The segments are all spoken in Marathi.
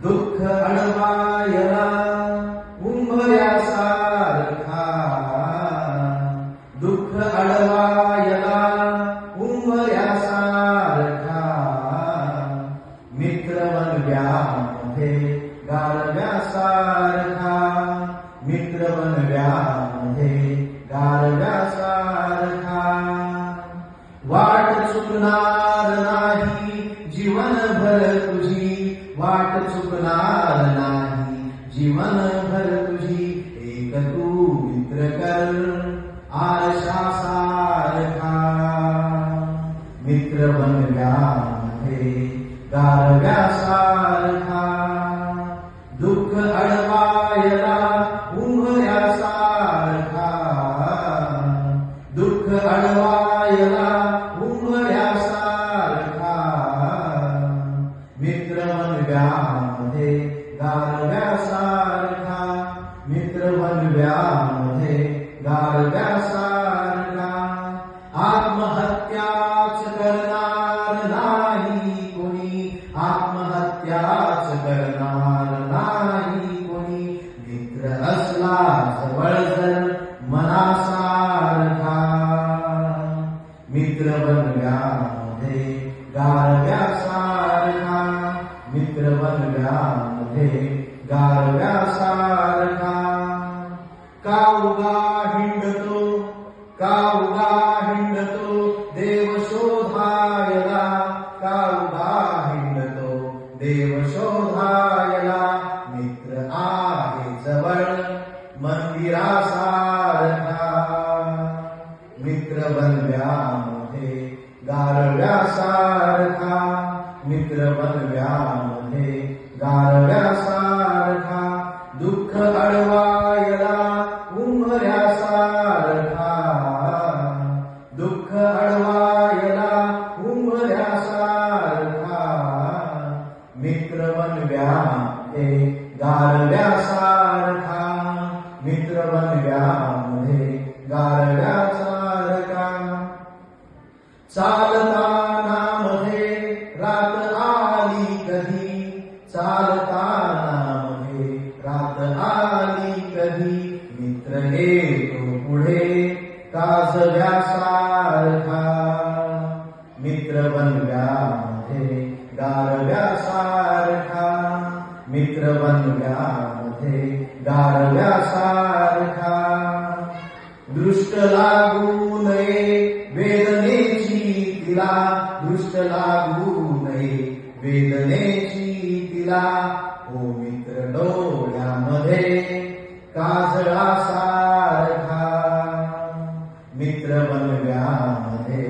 दुःख अडवायला उंबऱ्यासारखा, दुःख अडवायला उंबऱ्यासारखा, मित्र बनव्यामध्ये गारव्यासारखा, मित्र बनव्यामध्ये गारव्यासारखा. वाट चुकणार नाही जीवनभर तुझी, वाट चुकणार नाही जीवनभर तुझी. एक तू मित्र कर आरशासारखा, मित्र बनव्यामध्ये गारव्यासारखा, दुःख अडवायला उंबऱ्यासारखा, दुःख अडवायला उंबऱ्यासारखा, मित्र बनव्यामध्ये गारव्यासारखा, मित्र बनव्यामध्ये गारव्यासारखा. आत्महत्याच करणार नाही कोणी, आत्महत्याच करणार नाही कोणी, मित्र असला जवळ जर मनासारखा, मित्र बनव्यामध्ये गारव्यासारखा, मित्र बनव्यामध्ये गारव्यासारखा. का उगा हिंडतो, का उगा हिंडतो देव शोधायला, का उगा हिंडतो देव शोधायला, मित्र आहे जवळ मंदिरासारखा, मित्र बनव्यामध्ये गारव्यासारखा, मित्र बनव्यामध्ये गारव्यासारखा, दुःख अडवायला उंबऱ्यासारखा, दुःख अडवायला उंबऱ्यासारखा, मित्र बनव्यामध्ये गारव्यासारखा, मित्र बनव्यामध्ये गारव्यासारखा. चालताना मध्ये रात आली कधी, चालताना मध्ये रात आली कधी, मित्र येतो पुढे काजव्यासारखा, मित्र बनव्यामध्ये गारव्यासारखा, मित्र बनव्यामध्ये गारव्यासारखा. दृष्ट लागू नये वेदनेची तिला, दृष्ट लागू नये वेदनेची तिला, ओ मित्र डोळ्यामध्ये काजळासारखा, मित्र बनव्यामध्ये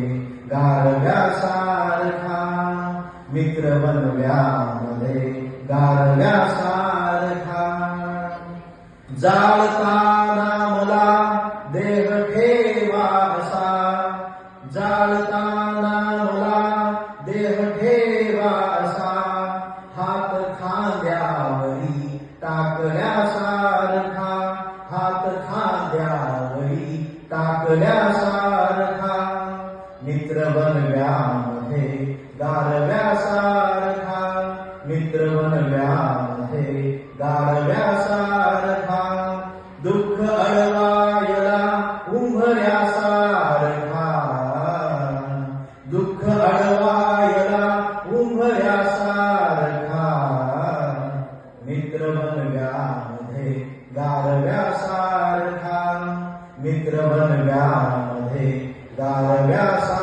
गारव्यासारखा, मित्र बनव्यामध्ये गारव्यासारखा. जाळताना मला देह ठेवा असा, जाळताना मला देह ठेवा असा, हात खांद्यावरी टाकल्यासारखा, हात खांद्यावरी टाकल्यासारखा, मित्र बनव्यामध्ये गारव्यासारखा, मित्र बनव्यामध्ये गारव्यासारखा, दुःख अडवायला उंबऱ्यासारखा, दुःख अडवायला उंबऱ्यासारखा, मित्र बनव्यामध्ये गारव्यासारखा, मित्र बनव्यामध्ये गारव्यासारखा.